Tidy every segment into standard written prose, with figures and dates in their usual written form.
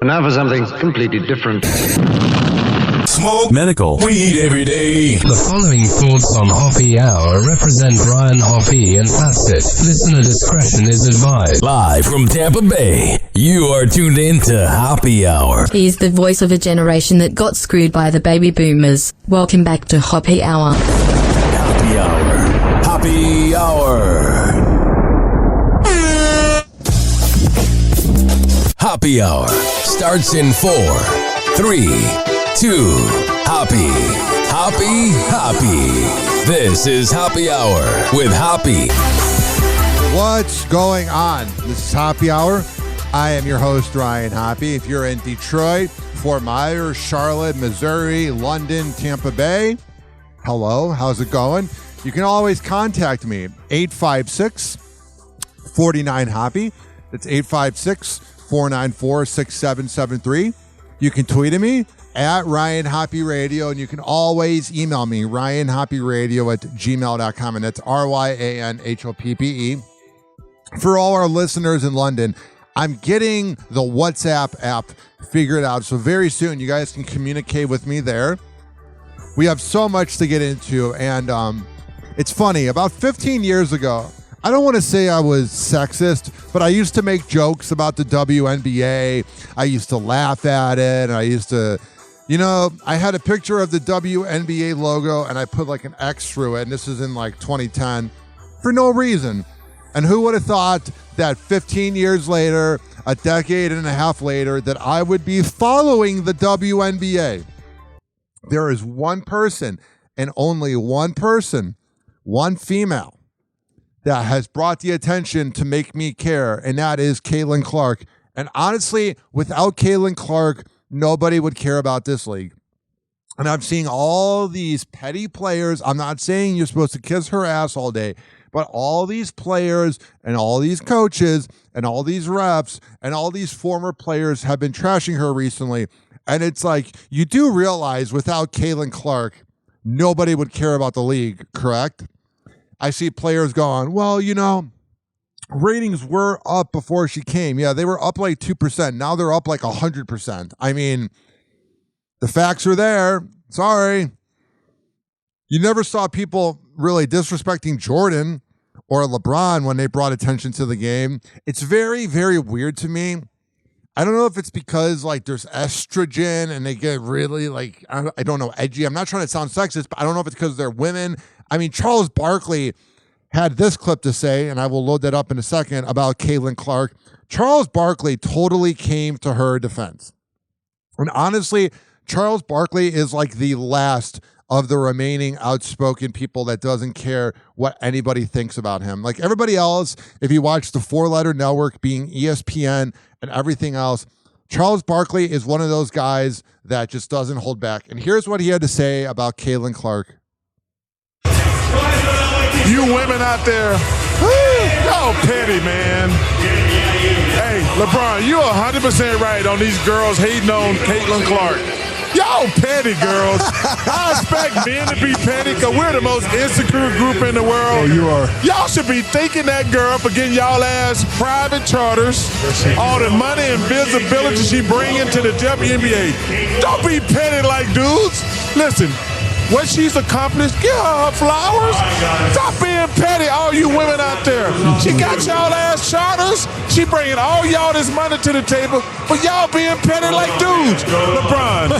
Now for something completely different. Smoke medical weed every day. The following thoughts on Hoppe Hour represent Ryan Hoppe and that's it. Listener discretion is advised. Live from Tampa Bay, you are tuned in to Hoppe Hour. He's the voice of a generation that got screwed by the baby boomers. Welcome back to Hoppe Hour. Hoppe Hour. Hoppe Hour. Hoppe Hour starts in 4, 3, 2, Hoppe. Hoppe, Hoppe. This is Hoppe Hour with Hoppe. What's going on? This is Hoppe Hour. I am your host, Ryan Hoppe. If you're in Detroit, Fort Myers, Charlotte, Missouri, London, Tampa Bay, hello, how's it going? You can always contact me, 856-49-HOPPE. That's 856-494-6773. You can tweet at me at Ryan Hoppe Radio, and you can always email me, ryanhopperadio@gmail.com, and that's RYANHOPPE. For all our listeners in London, I'm getting the WhatsApp app figured out, so very soon you guys can communicate with me there. We have so much to get into, and it's funny, about 15 years ago, I don't want to say I was sexist, but I used to make jokes about the WNBA. I used to laugh at it, and I used to, I had a picture of the WNBA logo, and I put like an X through it, and this is in like 2010, for no reason. And who would have thought that 15 years later, a decade and a half later, that I would be following the WNBA? There is one person, and only one person, one female, that has brought the attention to make me care, and that is Caitlin Clark. And honestly, without Caitlin Clark, nobody would care about this league. And I'm seeing all these petty players. I'm not saying you're supposed to kiss her ass all day, but all these players and all these coaches and all these refs and all these former players have been trashing her recently. And it's like, you do realize without Caitlin Clark, nobody would care about the league, correct? I see players going, well, ratings were up before she came. Yeah, they were up like 2%. Now they're up like 100%. I mean, the facts are there. Sorry. You never saw people really disrespecting Jordan or LeBron when they brought attention to the game. It's very, very weird to me. I don't know if it's because like there's estrogen and they get really like, I don't know, edgy. I'm not trying to sound sexist, but I don't know if it's because they're women. I mean, Charles Barkley had this clip to say, and I will load that up in a second, about Caitlin Clark. Charles Barkley totally came to her defense. And honestly, Charles Barkley is like the last of the remaining outspoken people that doesn't care what anybody thinks about him. Like everybody else, if you watch the four-letter network being ESPN and everything else, Charles Barkley is one of those guys that just doesn't hold back. And here's what he had to say about Caitlin Clark. You women out there, y'all petty, man. Hey, LeBron, you're 100% right on these girls hating on Caitlin Clark. Y'all petty girls. I expect men to be petty because we're the most insecure group in the world. Oh, you are. Y'all should be thanking that girl for getting y'all ass private charters, all the money and visibility she bringing to the WNBA. Don't be petty like dudes. Listen, what she's accomplished, give her flowers. Stop being petty, all you women out there. She got y'all ass charters. She bringing all y'all this money to the table, but y'all being petty like dudes. LeBron,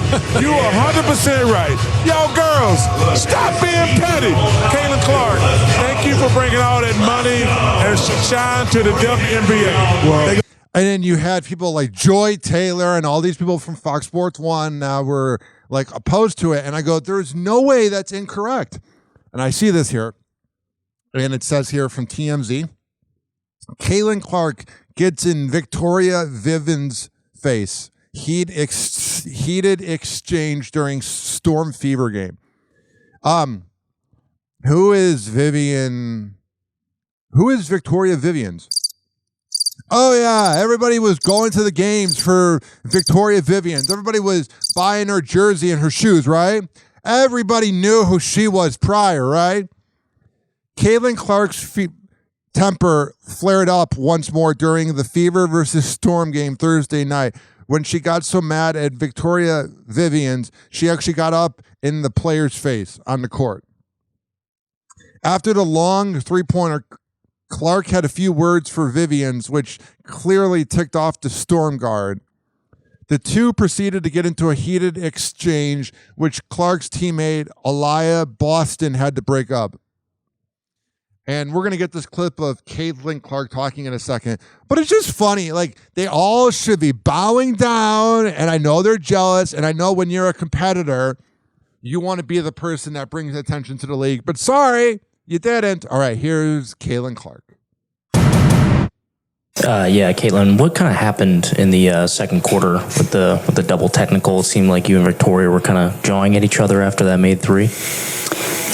you 100% right. Y'all girls, stop being petty. Caitlin Clark, thank you for bringing all that money and shine to the WNBA. Well, and then you had people like Joy Taylor and all these people from Fox Sports 1 were like opposed to it. And I go, there's no way that's incorrect. And I see this here. And it says here from TMZ, Caitlin Clark gets in Victoria Vivian's face. Heated exchange during Storm Fever game. Who is Vivian? Who is Victoria Vivian's? Oh, yeah. Everybody was going to the games for Victoria Vivian's. Everybody was buying her jersey and her shoes, right? Everybody knew who she was prior, right? Caitlin Clark's temper flared up once more during the Fever versus Storm game Thursday night, when she got so mad at Victoria Vivian's, she actually got up in the player's face on the court. After the long three-pointer, Clark had a few words for Vivian's, which clearly ticked off the storm guard. The two proceeded to get into a heated exchange, which Clark's teammate, Aliyah Boston, had to break up. And we're going to get this clip of Caitlin Clark talking in a second. But it's just funny. Like, they all should be bowing down, and I know they're jealous, and I know when you're a competitor, you want to be the person that brings attention to the league. But sorry, you didn't. All right, here's Caitlin Clark. Yeah, Caitlin, what kind of happened in the second quarter with the double technical? It seemed like you and Victoria were kind of jawing at each other after that made three.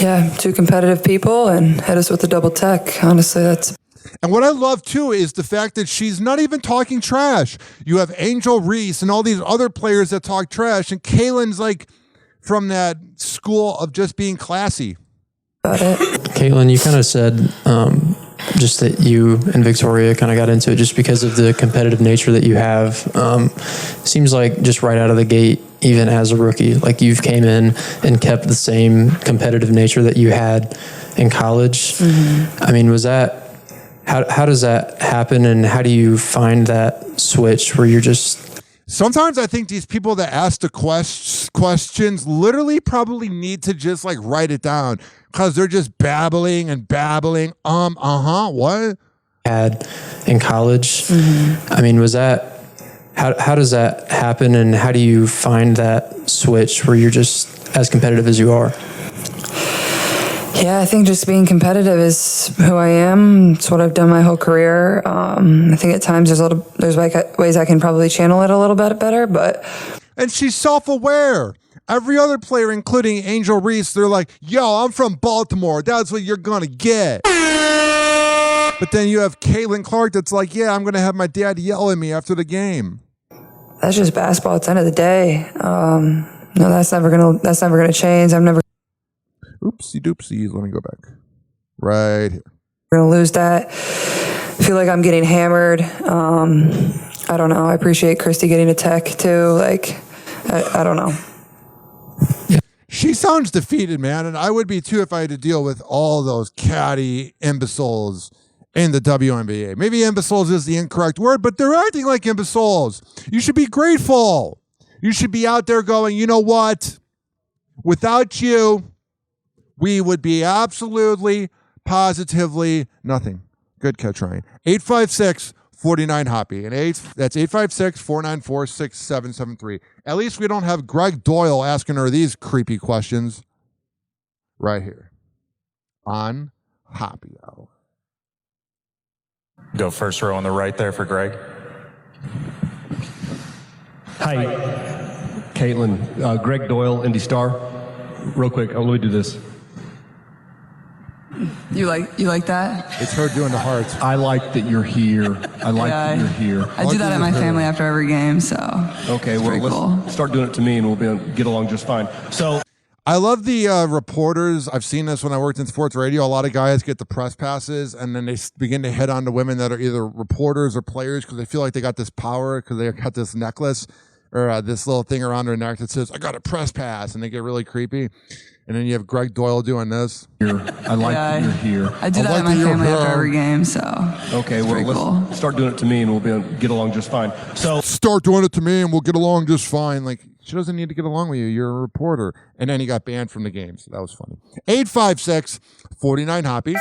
Yeah, two competitive people and hit us with the double tech. Honestly, that's... And what I love, too, is the fact that she's not even talking trash. You have Angel Reese and all these other players that talk trash, and Caitlin's like from that school of just being classy. About it. Caitlin, you kind of said just that you and Victoria kind of got into it just because of the competitive nature that you have. Seems like just right out of the gate, even as a rookie, like you've came in and kept the same competitive nature that you had in college. Mm-hmm. I mean, was that, how does that happen, and how do you find that switch where you're just... Sometimes I think these people that ask the questions literally probably need to just like write it down, because they're just babbling and babbling. What? Had in college. Mm-hmm. I mean, was that, how does that happen, and how do you find that switch where you're just as competitive as you are? Yeah, I think just being competitive is who I am. It's what I've done my whole career. I think at times there's ways I can probably channel it a little bit better, but... And she's self-aware. Every other player, including Angel Reese, they're like, yo, I'm from Baltimore. That's what you're going to get. But then you have Caitlin Clark that's like, yeah, I'm going to have my dad yell at me after the game. That's just basketball at the end of the day. No, that's never gonna change. I'm never... Oopsie doopsies. Let me go back. Right here. We're going to lose that. I feel like I'm getting hammered. I don't know. I appreciate Christy getting a tech too. Like, I don't know. She sounds defeated, man. And I would be too if I had to deal with all those catty imbeciles in the WNBA. Maybe imbeciles is the incorrect word, but they're acting like imbeciles. You should be grateful. You should be out there going, you know what? Without you, we would be absolutely, positively nothing. Good catch, Ryan. 856-49-HOPPY. And that's 856-494-6773. At least we don't have Greg Doyle asking her these creepy questions right here on Hoppe Hour. Go first row on the right there for Greg. Hi, Caitlin. Greg Doyle, Indy Star. Real quick, let me do this. You like that? It's her doing the hearts. I like that you're here. I like that you're here. I do that at my family after every game, so... Okay, well, let's start doing it to me, and we'll get along just fine. So... I love the reporters. I've seen this when I worked in sports radio. A lot of guys get the press passes, and then they begin to hit on the women that are either reporters or players because they feel like they got this power because they got this necklace or this little thing around their neck that says, I got a press pass, and they get really creepy. And then you have Greg Doyle doing this. I like that you're here. I do that at my family after every game, so... Okay, well, let's start doing it to me, and we'll get along just fine. So... Start doing it to me, and we'll get along just fine. Like, she doesn't need to get along with you. You're a reporter. And then he got banned from the game, so that was funny. 856-49-HOPPY.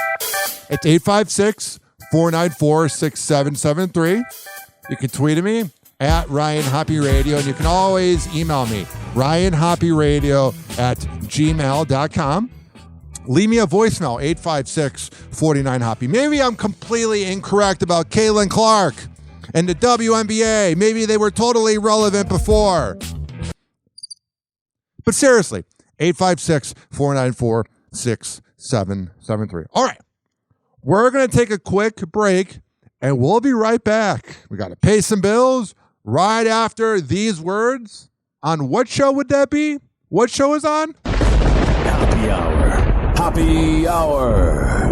It's 856-494-6773. You can tweet at me at Ryan Hoppe Radio, and you can always email me, ryanhopperadio@gmail.com. Leave me a voicemail, 856-49-HOPPY. Maybe I'm completely incorrect about Caitlin Clark and the WNBA. Maybe they were totally relevant before. But seriously, 856-494-6773. All right, we're going to take a quick break, and we'll be right back. We got to pay some bills right after these words. On what show would that be? What show is on? Hoppe Hour. Hoppe Hour.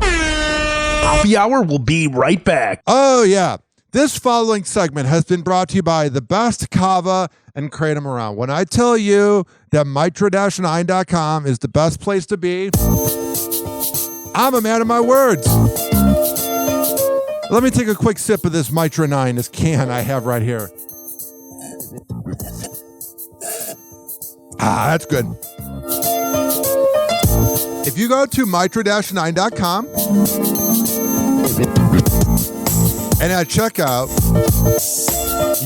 Hoppe Hour will be right back. Oh, yeah. This following segment has been brought to you by the best kava and kratom around. When I tell you that mitra-9.com is the best place to be, I'm a man of my words. Let me take a quick sip of this Mitra 9, this can I have right here. That's good. If you go to mitra-9.com and at checkout,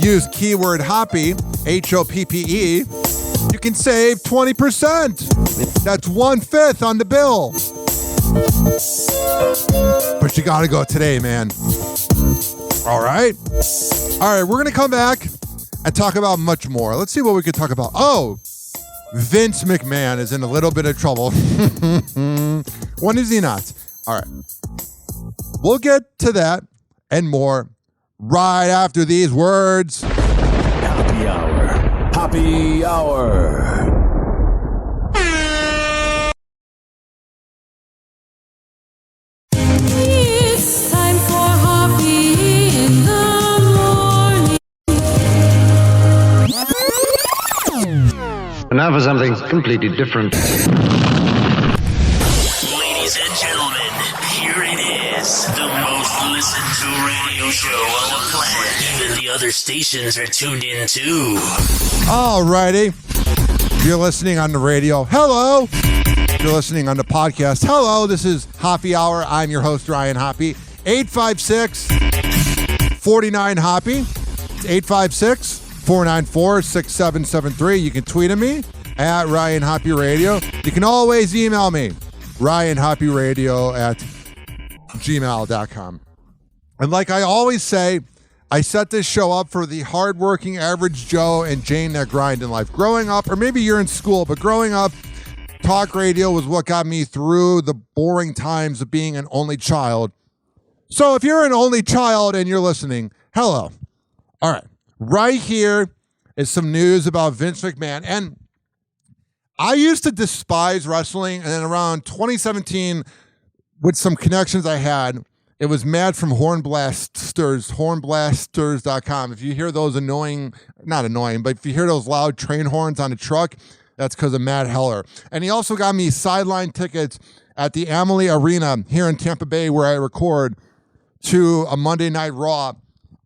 use keyword Hoppe, Hoppe, you can save 20%. That's 1/5 on the bill. But you gotta go today, man. All right, we're gonna come back and talk about much more. Let's see what we could talk about. Oh, Vince McMahon is in a little bit of trouble. When is he not? All right. We'll get to that and more right after these words. Happy Hour. Happy Hour. It's time for Hoppe in the morning. And now for something completely different. Ladies and gentlemen, here it is, the most listened to radio show on the planet. Even the other stations are tuned in too. All righty. If you're listening on the radio, hello. If you're listening on the podcast, hello. This is Hoppe Hour. I'm your host, Ryan Hoppe. 856-49-HOPPE. It's 856-494-6773. You can tweet at me at Ryan Hoppe Radio. You can always email me, ryanhopperadio@gmail.com. And like I always say, I set this show up for the hardworking average Joe and Jane that grind in life. Growing up, or maybe you're in school, but growing up, talk radio was what got me through the boring times of being an only child. So if you're an only child and you're listening, hello. All right. Right here is some news about Vince McMahon. And I used to despise wrestling, and then around 2017, with some connections I had, it was Matt from hornblasters.com. If you hear those annoying, not annoying, but if you hear those loud train horns on a truck, that's because of Matt Heller. And he also got me sideline tickets at the Amalie Arena here in Tampa Bay, where I record, to a Monday Night Raw.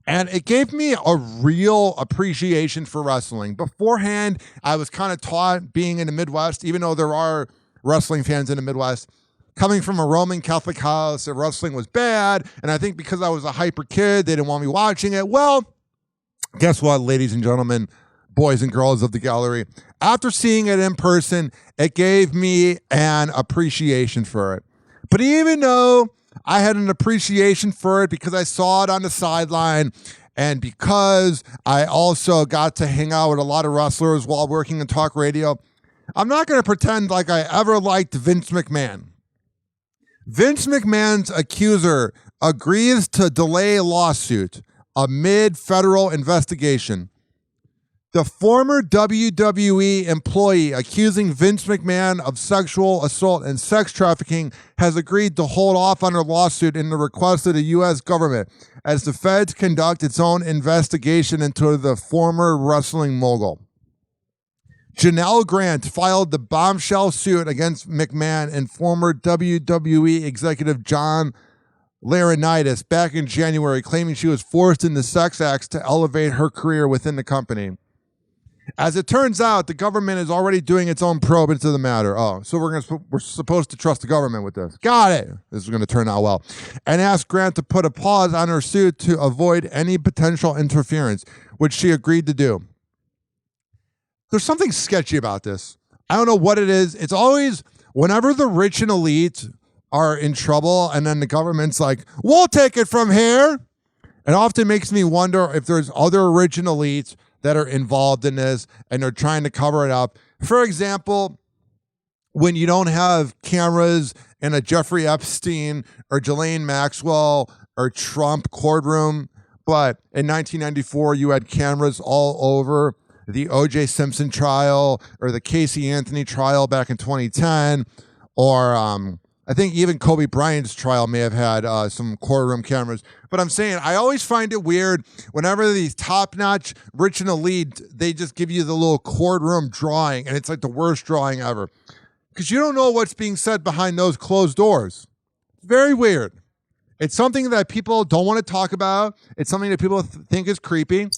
And it gave me a real appreciation for wrestling. Beforehand, I was kind of taught, being in the Midwest, even though there are wrestling fans in the Midwest, coming from a Roman Catholic house, that wrestling was bad. And I think because I was a hyper kid, they didn't want me watching it. Well, guess what, ladies and gentlemen, boys and girls of the gallery? After seeing it in person, it gave me an appreciation for it. But even though I had an appreciation for it because I saw it on the sideline, and because I also got to hang out with a lot of wrestlers while working in talk radio, I'm not going to pretend like I ever liked Vince McMahon. Vince McMahon's accuser agrees to delay lawsuit amid federal investigation. The former WWE employee accusing Vince McMahon of sexual assault and sex trafficking has agreed to hold off on her lawsuit in the request of the U.S. government as the feds conduct its own investigation into the former wrestling mogul. Janelle Grant filed the bombshell suit against McMahon and former WWE executive John Laurinaitis back in January, claiming she was forced into sex acts to elevate her career within the company. As it turns out, the government is already doing its own probe into the matter. Oh, so we're supposed to trust the government with this. Got it. This is going to turn out well. And asked Grant to put a pause on her suit to avoid any potential interference, which she agreed to do. There's something sketchy about this. I don't know what it is. It's always, whenever the rich and elite are in trouble and then the government's like, we'll take it from here. It often makes me wonder if there's other rich and elites that are involved in this and they're trying to cover it up. For example, when you don't have cameras in a Jeffrey Epstein or Ghislaine Maxwell or Trump courtroom, but in 1994 you had cameras all over the O.J. Simpson trial or the Casey Anthony trial back in 2010, or I think even Kobe Bryant's trial may have had some courtroom cameras. But I'm saying I always find it weird whenever these top-notch, rich and elite, they just give you the little courtroom drawing, and it's like the worst drawing ever. Because you don't know what's being said behind those closed doors. Very weird. It's something that people don't want to talk about. It's something that people think is creepy.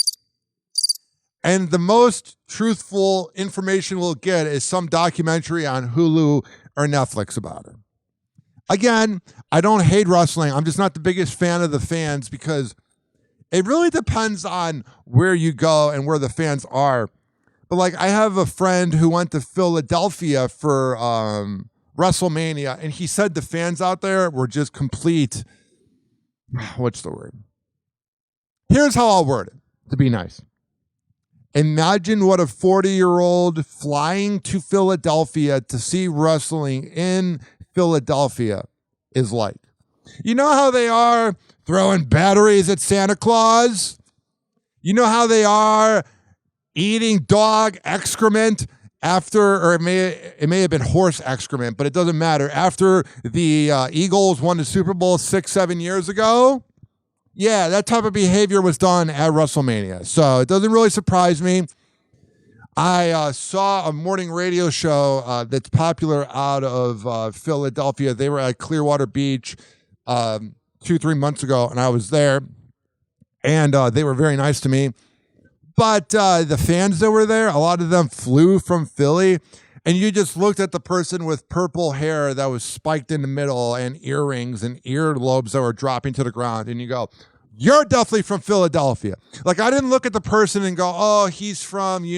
And the most truthful information we'll get is some documentary on Hulu or Netflix about it. Again, I don't hate wrestling. I'm just not the biggest fan of the fans because it really depends on where you go and where the fans are. But like, I have a friend who went to Philadelphia for WrestleMania, and he said the fans out there were just complete. What's the word? Here's how I'll word it to be nice. Imagine what a 40-year-old flying to Philadelphia to see wrestling in Philadelphia is like. You know how they are throwing batteries at Santa Claus? You know how they are eating dog excrement after, or it may have been horse excrement, but it doesn't matter. After the Eagles won the Super Bowl 6-7 years ago, yeah, that type of behavior was done at WrestleMania. So it doesn't really surprise me. I saw a morning radio show that's popular out of Philadelphia. They were at Clearwater Beach 2-3 months ago, and I was there, and they were very nice to me. But the fans that were there, a lot of them flew from Philly, and you just looked at the person with purple hair that was spiked in the middle and earrings and earlobes that were dropping to the ground, and you go, you're definitely from Philadelphia. Like, I didn't look at the person and go, oh, he's from, I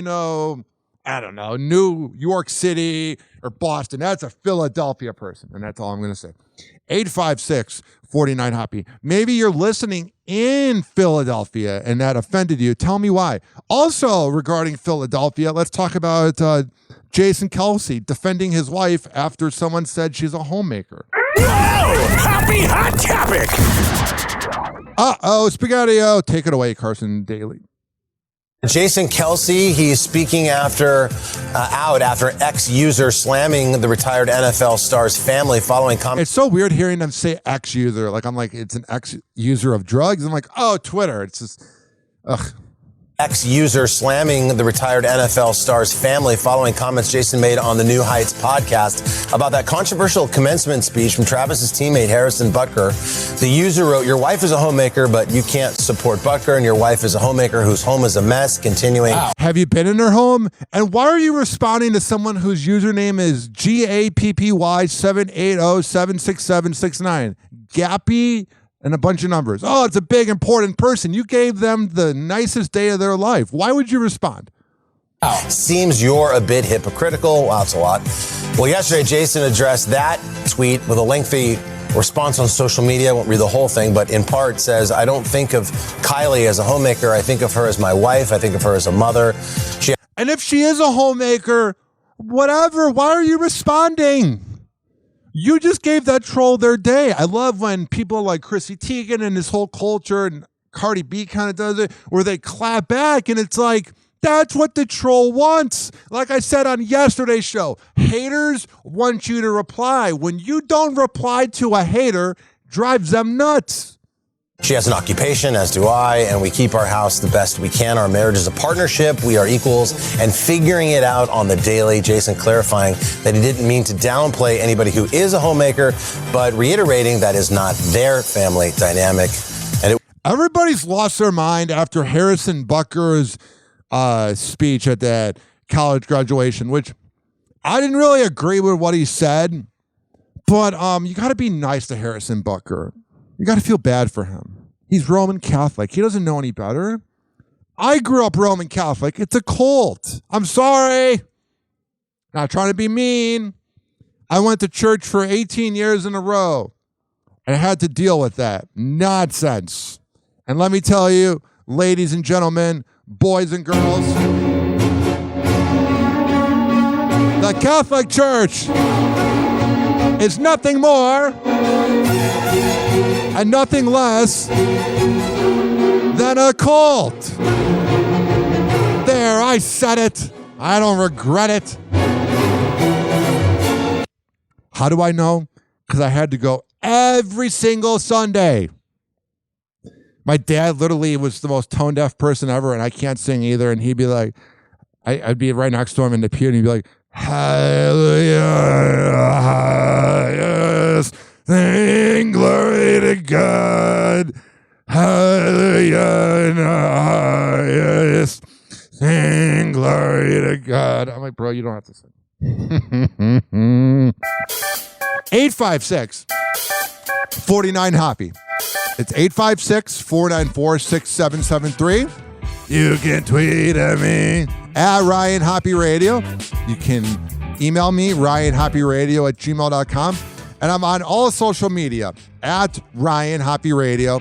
don't know, New York City or Boston. That's a Philadelphia person, and that's all I'm going to say. 856-49-HOPPY. Maybe you're listening in Philadelphia and that offended you. Tell me why. Also, regarding Philadelphia, let's talk about Jason Kelce defending his wife after someone said she's a homemaker. Whoa! Happy hot topic! Uh-oh, Spaghetti-O. Take it away, Carson Daly. Jason Kelce, he's speaking out after ex-user slamming the retired NFL star's family following comments. It's so weird hearing them say ex-user. Like, I'm like, it's an ex-user of drugs. I'm like, oh, Twitter. It's just, ugh. Ex-user slamming the retired NFL star's family following comments Jason made on the New Heights podcast about that controversial commencement speech from Travis's teammate Harrison Butker. The user wrote, your wife is a homemaker, but you can't support Butker, and your wife is a homemaker whose home is a mess. Continuing. Wow. Have you been in her home? And why are you responding to someone whose username is GAPPY78076769? Gappy and a bunch of numbers. Oh, it's a big, important person. You gave them the nicest day of their life. Why would you respond? Seems you're a bit hypocritical. Wow, that's a lot. Well, yesterday, Jason addressed that tweet with a lengthy response on social media. I won't read the whole thing, but in part says, I don't think of Kylie as a homemaker. I think of her as my wife. I think of her as a mother. And if she is a homemaker, whatever, why are you responding? You just gave that troll their day. I love when people like Chrissy Teigen and this whole culture, and Cardi B kind of does it, where they clap back, and it's like, that's what the troll wants. Like I said on yesterday's show, haters want you to reply. When you don't reply to a hater, drives them nuts. She has an occupation, as do I, and we keep our house the best we can. Our marriage is a partnership. We are equals and figuring it out on the daily. Jason clarifying that he didn't mean to downplay anybody who is a homemaker, but reiterating that is not their family dynamic. And everybody's lost their mind after Harrison Butker's speech at that college graduation, which I didn't really agree with what he said, but you got to be nice to Harrison Butker. You got to feel bad for him. He's Roman Catholic. He doesn't know any better. I grew up Roman Catholic. It's a cult. I'm sorry. Not trying to be mean. I went to church for 18 years in a row and I had to deal with that nonsense. And let me tell you, ladies and gentlemen, boys and girls, the Catholic Church is nothing more and nothing less than a cult. There, I said it. I don't regret it. How do I know? because I had to go every single Sunday. My dad literally was the most tone deaf person ever, and I can't sing either. And he'd be like, I'd be right next to him in the pew, and he'd be like, hallelujah, yes, sing glory to God, hallelujah, yes, sing glory to God. I'm like, bro, you don't have to sing. 856-49-HOPPY. It's 856-494-6773. You can tweet at me at Ryan Hoppe Radio. You can email me, ryanhopperadio@gmail.com. And I'm on all social media at Ryan Hoppe Radio.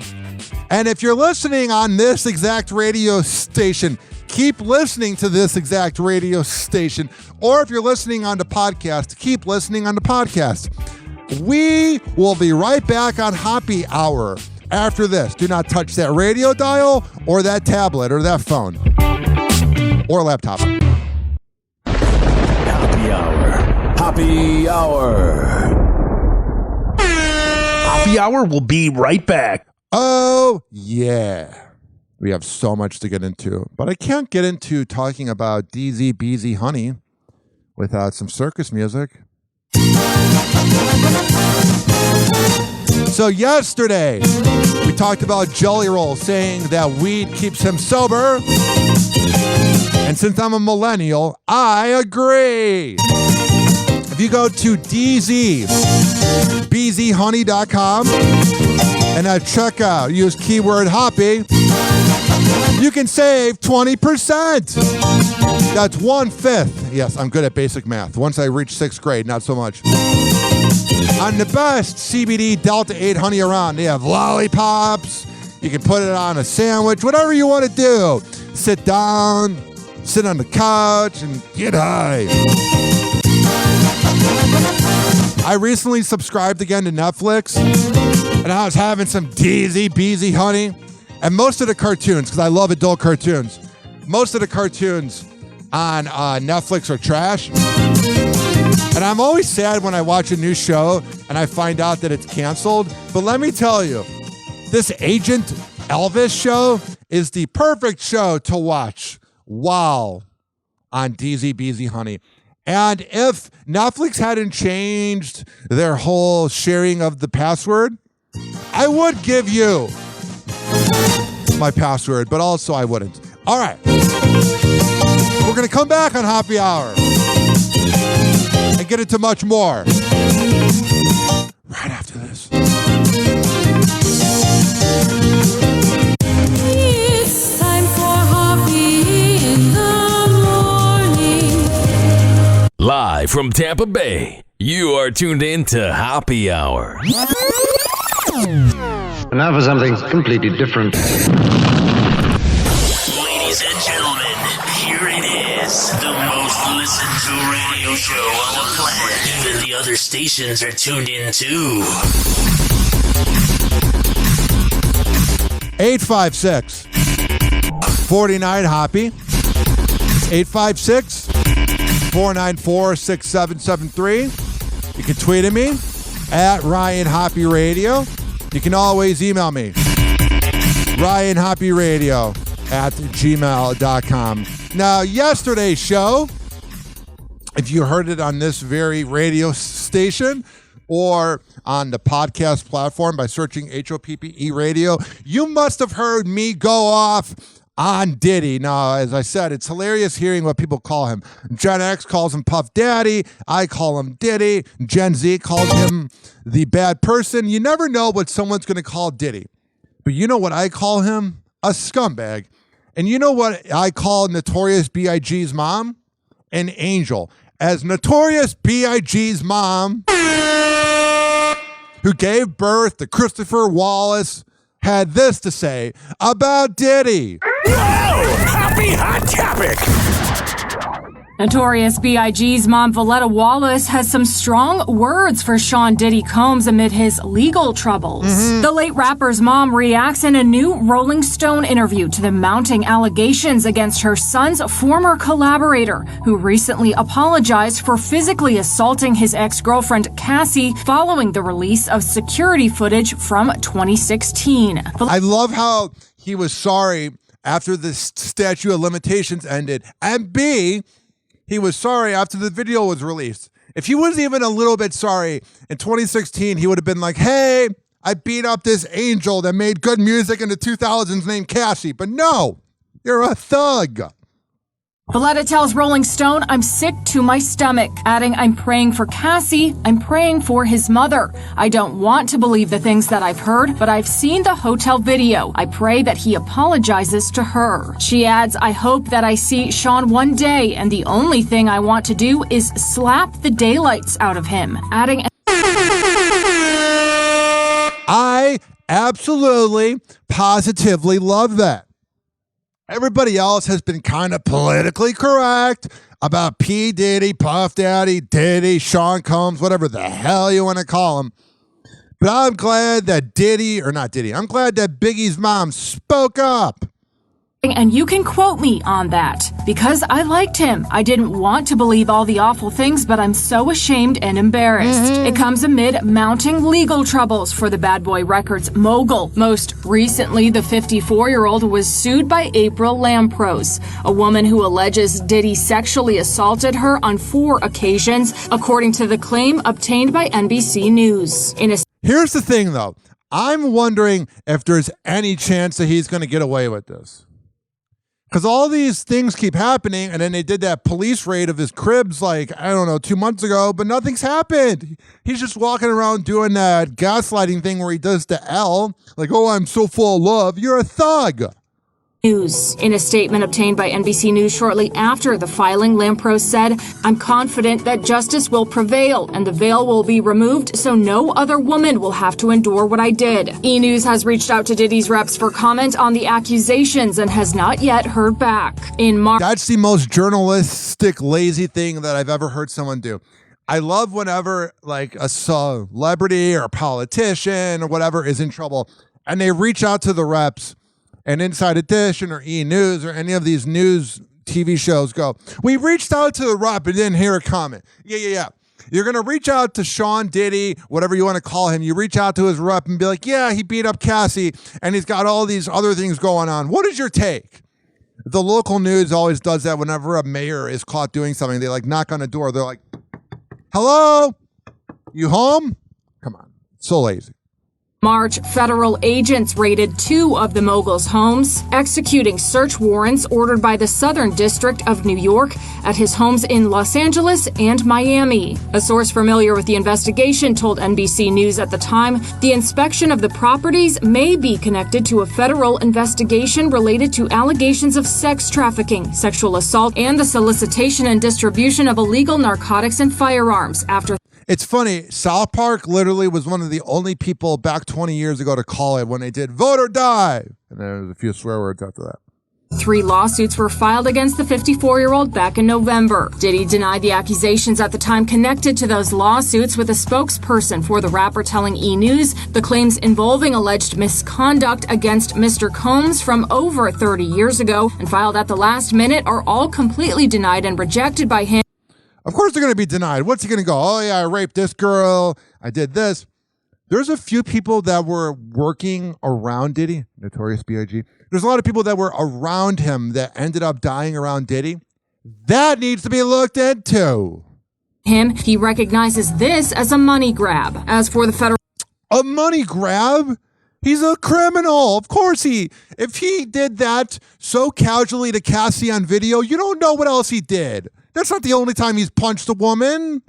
And if you're listening on this exact radio station, keep listening to this exact radio station. Or if you're listening on the podcast, keep listening on the podcast. We will be right back on Hoppe Hour after this. Do not touch that radio dial or that tablet or that phone or laptop. Hoppe Hour. Hoppe Hour. Hoppe Hour will be right back. Oh, yeah. We have so much to get into, but I can't get into talking about DZ Beezy Honey without some circus music. So yesterday, we talked about Jelly Roll saying that weed keeps him sober. And since I'm a millennial, I agree. If you go to dzbzhoney.com and at checkout, use keyword Hoppe, you can save 20%. That's 1/5. Yes, I'm good at basic math. Once I reach 6th grade, not so much. On the best CBD Delta 8 honey around, they have lollipops. You can put it on a sandwich, whatever you want to do. Sit down, sit on the couch, and get high. I recently subscribed again to Netflix, and I was having some DZ Beezy honey. And most of the cartoons, because I love adult cartoons, most of the cartoons on Netflix are trash. And I'm always sad when I watch a new show and I find out that it's canceled. But let me tell you, this Agent Elvis show is the perfect show to watch while on DZ Beezy Honey. And if Netflix hadn't changed their whole sharing of the password, I would give you my password, but also I wouldn't. All right. We're going to come back on Hoppe Hour and get into much more right after this. It's time for Hoppe in the morning. Live from Tampa Bay, you are tuned in to Hoppe Hour. And now for something completely different. Ladies and gentlemen, here it is. The most listened to radio show on the planet. Even the other stations are tuned in too. 856-49-HOPPY. 856-494-6773. You can tweet at me at Ryan Hoppe Radio. You can always email me, ryanhopperadio@gmail.com. Now, yesterday's show, if you heard it on this very radio station or on the podcast platform by searching HOPPE Radio, you must have heard me go off on Diddy. Now, as I said, it's hilarious hearing what people call him. Gen X calls him Puff Daddy. I call him Diddy. Gen Z calls him the bad person. You never know what someone's going to call Diddy. But you know what I call him? A scumbag. And you know what I call Notorious B.I.G.'s mom? An angel. As Notorious B.I.G.'s mom, who gave birth to Christopher Wallace, had this to say about Diddy. Whoa! Happy hot topic! Notorious B.I.G.'s mom, Valletta Wallace, has some strong words for Sean Diddy Combs amid his legal troubles. The late rapper's mom reacts in a new Rolling Stone interview to the mounting allegations against her son's former collaborator, who recently apologized for physically assaulting his ex-girlfriend Cassie following the release of security footage from 2016. I love how he was sorry after the statute of limitations ended, and B, he was sorry after the video was released. If he was even a little bit sorry in 2016, he would have been like, hey, I beat up this angel that made good music in the 2000s named Cassie. But no, you're a thug. Valletta tells Rolling Stone, I'm sick to my stomach, adding, I'm praying for Cassie, I'm praying for his mother. I don't want to believe the things that I've heard, but I've seen the hotel video. I pray that he apologizes to her. She adds, I hope that I see Sean one day, and the only thing I want to do is slap the daylights out of him, adding, I absolutely, positively love that. Everybody else has been kind of politically correct about P. Diddy, Puff Daddy, Diddy, Sean Combs, whatever the hell you want to call him. But I'm glad that I'm glad that Biggie's mom spoke up. and you can quote me on that, because I liked him. I didn't want to believe all the awful things, but I'm so ashamed and embarrassed. It comes amid mounting legal troubles for the Bad Boy Records mogul. Most recently, the 54-year-old was sued by April Lampros, a woman who alleges Diddy sexually assaulted her on 4 occasions, according to the claim obtained by NBC News. Here's the thing, though. I'm wondering if there's any chance that he's going to get away with this. Because all these things keep happening, and then they did that police raid of his cribs, 2 months ago, but nothing's happened. He's just walking around doing that gaslighting thing where he does the L, like, oh, I'm so full of love. You're a thug. News. In a statement obtained by NBC News shortly after the filing, Lampros said, I'm confident that justice will prevail and the veil will be removed so no other woman will have to endure what I did. E! News has reached out to Diddy's reps for comment on the accusations and has not yet heard back. In March, that's the most journalistic, lazy thing that I've ever heard someone do. I love whenever, a celebrity or a politician or whatever is in trouble and they reach out to the reps. And Inside Edition or E! News or any of these news TV shows go, we reached out to the rep and didn't hear a comment. Yeah. You're going to reach out to Sean Diddy, whatever you want to call him. You reach out to his rep and be like, yeah, he beat up Cassie and he's got all these other things going on. What is your take? The local news always does that whenever a mayor is caught doing something. They knock on a door. They're like, hello? You home? Come on. It's so lazy. March, federal agents raided 2 of the mogul's homes, executing search warrants ordered by the Southern District of New York at his homes in Los Angeles and Miami. A source familiar with the investigation told NBC News at the time the inspection of the properties may be connected to a federal investigation related to allegations of sex trafficking, sexual assault, and the solicitation and distribution of illegal narcotics and firearms after. It's funny, South Park literally was one of the only people back 20 years ago to call it when they did Vote or Die. And there was a few swear words after that. 3 lawsuits were filed against the 54-year-old back in November. Diddy denied the accusations at the time connected to those lawsuits, with a spokesperson for the rapper telling E! News the claims involving alleged misconduct against Mr. Combs from over 30 years ago and filed at the last minute are all completely denied and rejected by him. Of course they're going to be denied. What's he going to go? Oh, yeah, I raped this girl. I did this. There's a few people that were working around Diddy, Notorious B.I.G. There's a lot of people that were around him that ended up dying around Diddy. That needs to be looked into. He recognizes this as a money grab. As for the federal... A money grab? He's a criminal. Of course if he did that so casually to Cassie on video, you don't know what else he did. That's not the only time he's punched a woman.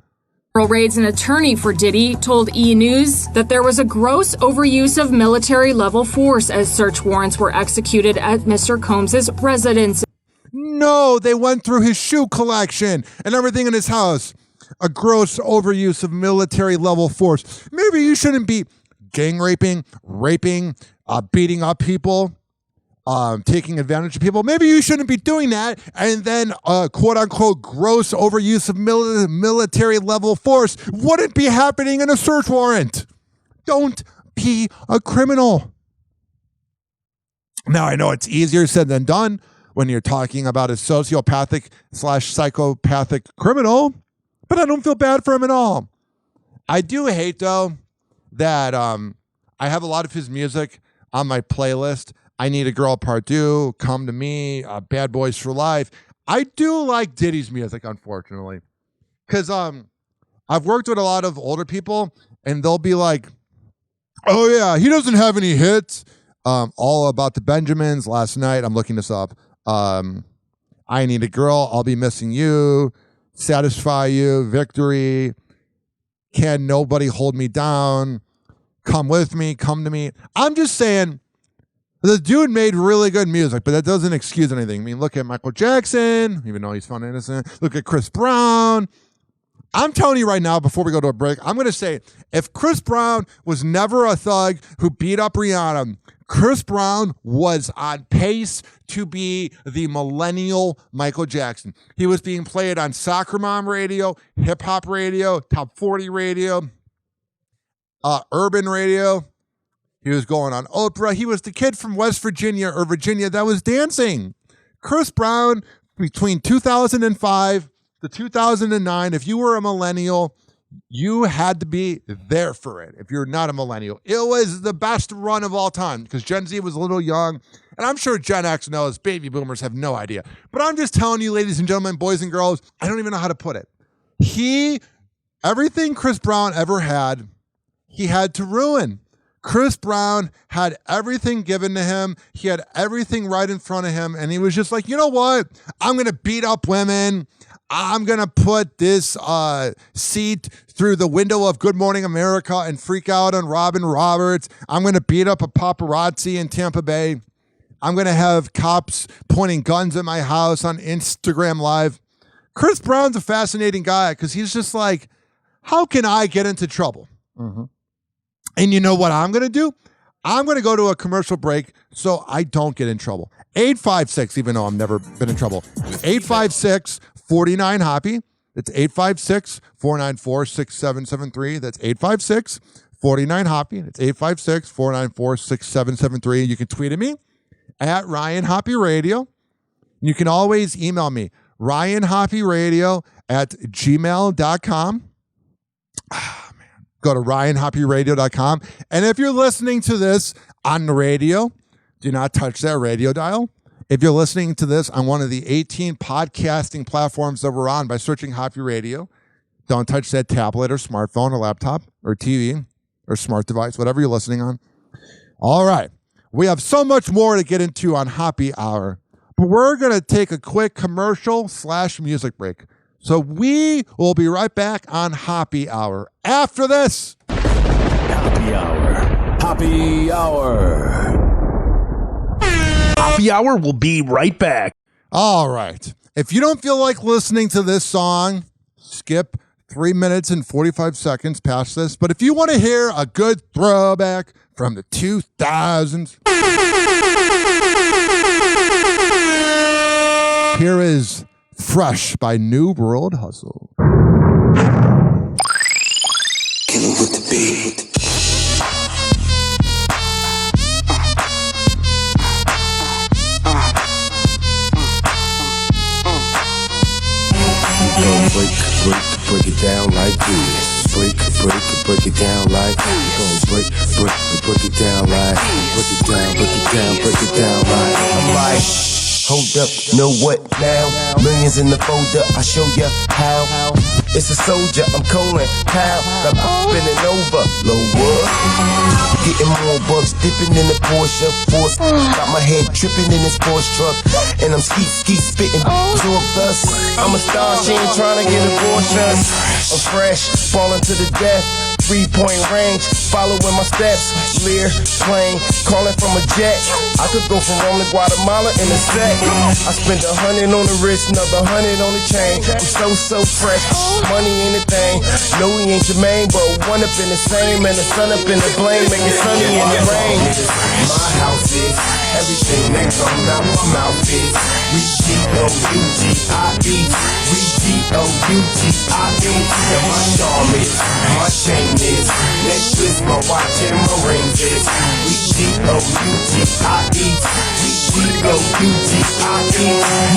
Raids, an attorney for Diddy, told E! News that there was a gross overuse of military-level force as search warrants were executed at Mr. Combs' residence. No, they went through his shoe collection and everything in his house. A gross overuse of military-level force. Maybe you shouldn't be gang raping, beating up people. taking advantage of people. Maybe you shouldn't be doing that. And then quote unquote gross overuse of military level force wouldn't be happening in a search warrant. Don't be a criminal. Now, I know it's easier said than done when you're talking about a sociopathic / psychopathic criminal, but I don't feel bad for him at all. I do hate, though, that I have a lot of his music on my playlist. I Need a Girl Part 2, Come to Me, Bad Boys for Life. I do like Diddy's music, unfortunately, because I've worked with a lot of older people, and they'll be like, oh, yeah, he doesn't have any hits. All About the Benjamins last night. I'm looking this up. I Need a Girl, I'll Be Missing You, Satisfy You, Victory, Can Nobody Hold Me Down, Come With Me, Come to Me. I'm just saying, the dude made really good music, but that doesn't excuse anything. I mean, look at Michael Jackson, even though he's found innocent. Look at Chris Brown. I'm telling you right now, before we go to a break, I'm going to say, if Chris Brown was never a thug who beat up Rihanna, Chris Brown was on pace to be the millennial Michael Jackson. He was being played on Soccer Mom radio, hip hop radio, Top 40 radio, urban radio. He was going on Oprah. He was the kid from West Virginia or Virginia that was dancing. Chris Brown, between 2005 to 2009, if you were a millennial, you had to be there for it. If you're not a millennial, it was the best run of all time because Gen Z was a little young. And I'm sure Gen X knows, baby boomers have no idea. But I'm just telling you, ladies and gentlemen, boys and girls, I don't even know how to put it. Everything Chris Brown ever had, he had to ruin. Chris Brown had everything given to him. He had everything right in front of him. And he was just like, you know what? I'm going to beat up women. I'm going to put this seat through the window of Good Morning America and freak out on Robin Roberts. I'm going to beat up a paparazzi in Tampa Bay. I'm going to have cops pointing guns at my house on Instagram Live. Chris Brown's a fascinating guy because he's just like, how can I get into trouble? Mm-hmm. And you know what I'm going to do? I'm going to go to a commercial break so I don't get in trouble. 856, even though I've never been in trouble. 856-49-HOPPY. That's 856-494-6773. That's 856-49-HOPPY. That's 856-494-6773. You can tweet at me at Ryan Hoppe Radio. You can always email me, ryanhopperadio@gmail.com. Go to ryanhopperadio.com. And if you're listening to this on the radio, do not touch that radio dial. If you're listening to this on one of the 18 podcasting platforms that we're on by searching Hoppe Radio, don't touch that tablet or smartphone or laptop or TV or smart device, whatever you're listening on. All right. We have so much more to get into on Hoppe Hour, but we're going to take a quick commercial/music break. So we will be right back on Hoppe Hour after this. Hoppe Hour. Hoppe Hour. Hoppe Hour will be right back. All right. If you don't feel like listening to this song, skip 3 minutes and 45 seconds past this. But if you want to hear a good throwback from the 2000s, here is Fresh by New World Hustle. Kill it with the beat. Break it down like this. Break it down like this. Break it down like. Break it down like. I'm like, hold up, know what now? Millions in the folder, I show ya how. It's a soldier, I'm calling how. I'm spinning over, lower. Getting more bucks, dipping in the Porsche force. Got my head tripping in this Porsche truck, and I'm ski spitting. Absorb dust. I'm a star, she ain't trying to get abortions. I'm fresh, falling to the death. 3-point range, following my steps. Lear, plane, calling from a jet. I could go from Rome to Guatemala in a sec. I spent 100 on the wrist, another 100 on the chain. I'm so fresh, money ain't a thing. No, we ain't Jermaine, but one up in the same, and the sun up in the blame, make it sunny in the rain. My house is everything that comes out my mouth is. We G-O-U-G-I-E. We G-O-U-G-I-E. And my charm is, my chain is, necklace, my watch and my rings is. We G-O-U-G-I-E. We G-O-U-G-I-E.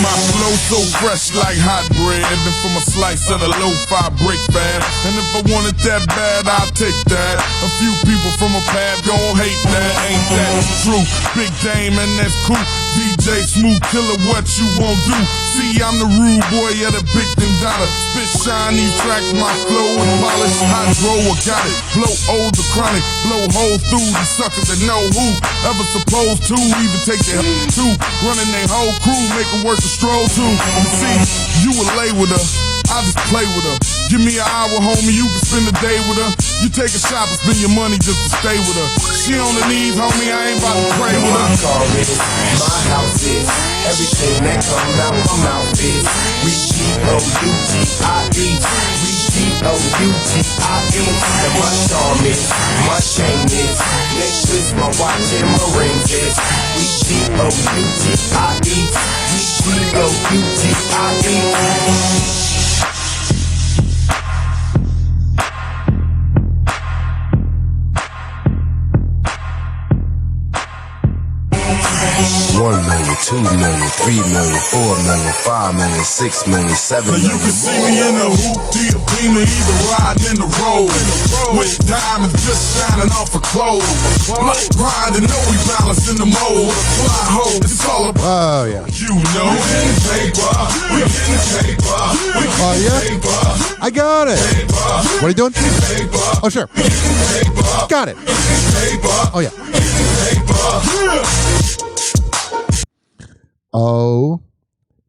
My flow so fresh like hot bread. And from a slice of the lo-fi break fast. And if I want it that bad, I'll take that. A few people from a pad gon' hate that. Ain't that true? Big Dame and that's cool. DJ Smooth Killer, what you won't do? See, I'm the rude boy of the big thing dollar. Spit shiny track, my flow is polished. Hydro, I got it. Blow old the chronic. Blow holes through the suckers that know who ever supposed to even take their to running their whole crew, make them worth a stroll too. You see, you would lay with her, I just play with her. Give me an hour, homie, you can spend the day with her. You take a shop and spend your money just to stay with her. She on the knees, homie, I ain't about to pray with her. My car is, my house is, everything that comes out my mouth is. We G-O-U-G-I-E. We G-O-U-G-I-E. And my charm is, my chain is, necklace, my watch and my rings is. We G-O-U-G-I-E. We G-O-U-G-I-E. $1 million, $2 million, $3 million, $4 million, $5 million, $6 million, $7 million. You can see me in the hoopty, a beamer, either riding in the road. With diamonds just shining off her clothes. Like grinding, know we balancing the mold. Fly hole, it's all about. Oh, yeah. You know, we in the paper, we in the paper, we in the paper. I got it. What are you doing? Oh, sure. Got it. Oh, yeah. Oh,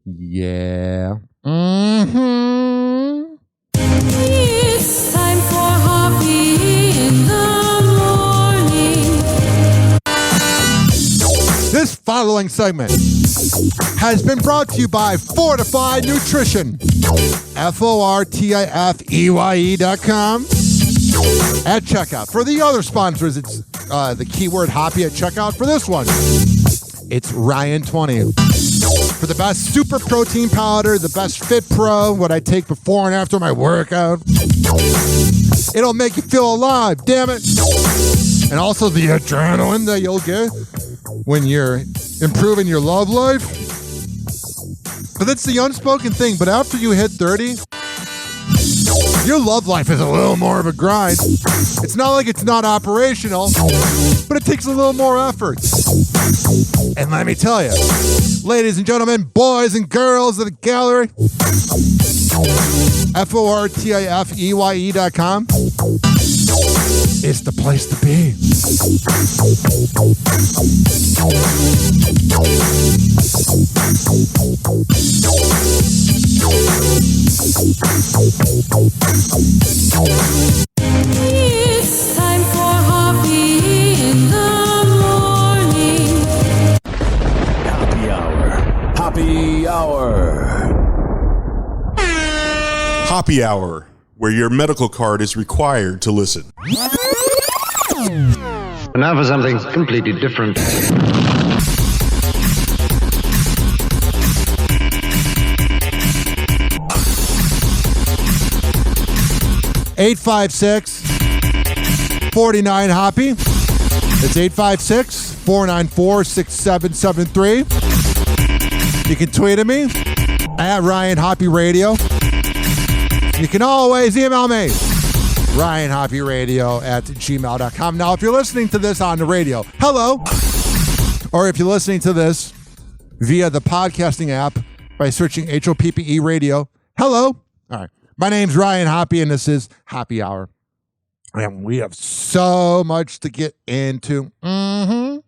yeah. Mm-hmm. It's time for Hoppe in the morning. This following segment has been brought to you by Fortified Nutrition. FORTIFEYE.com. At checkout. For the other sponsors, it's the keyword Hoppe at checkout. For this one, it's Ryan20. For the best super protein powder, the best Fit Pro, what I take before and after my workout. It'll make you feel alive, damn it. And also the adrenaline that you'll get when you're improving your love life. But that's the unspoken thing. But after you hit 30, your love life is a little more of a grind. It's not like it's not operational, but it takes a little more effort. And let me tell you, ladies and gentlemen, boys and girls of the gallery, FORTIFEYE.com is the place to be. It's time for Hoppe in the morning. Happy Hour. Happy Hour. Hoppe Hour, where your medical card is required to listen. Now for something completely different. $856-49 Hoppe. It's 856-494-6773. You can tweet at me at Ryan Hoppe Radio. You can always email me, RyanHoppeRadio@gmail.com. Now, if you're listening to this on the radio, hello. Or if you're listening to this via the podcasting app by searching HOPPE Radio, hello. All right. My name's Ryan Hoppe, and this is Hoppe Hour. And we have so much to get into. Mm-hmm.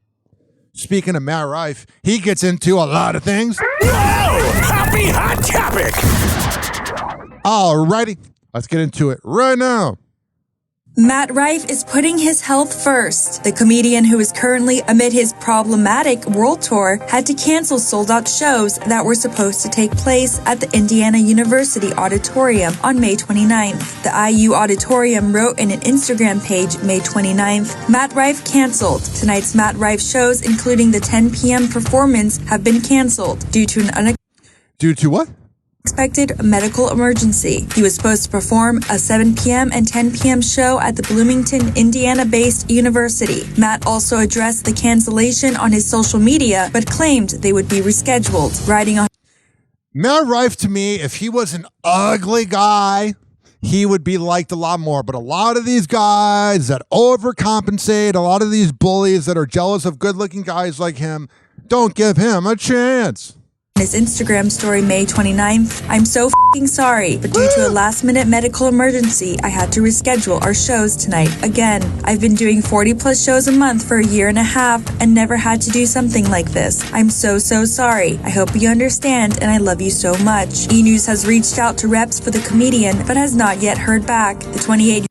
Speaking of Matt Rife, he gets into a lot of things. Whoa! Hoppe Hot Topic! All righty. Let's get into it right now. Matt Rife is putting his health first. The comedian, who is currently amid his problematic world tour, had to cancel sold-out shows that were supposed to take place at the Indiana University Auditorium on May 29th. The IU Auditorium wrote in an Instagram page May 29th, Matt Rife canceled. Tonight's Matt Rife shows, including the 10 p.m. performance, have been canceled due to an Due to what? unexpected medical emergency. He was supposed to perform a 7 p.m. and 10 p.m. show at the Bloomington, Indiana-based university. Matt also addressed the cancellation on his social media, but claimed they would be rescheduled. Writing on Matt Rife, to me, if he was an ugly guy, he would be liked a lot more. But a lot of these guys that overcompensate, a lot of these bullies that are jealous of good-looking guys like him, don't give him a chance. his Instagram story May 29th, I'm so f***ing sorry, but due to a last-minute medical emergency, I had to reschedule our shows tonight again. I've been doing 40-plus shows a month for a year and a half and never had to do something like this. I'm so sorry. I hope you understand, and I love you so much. E! News has reached out to reps for the comedian, but has not yet heard back. The 28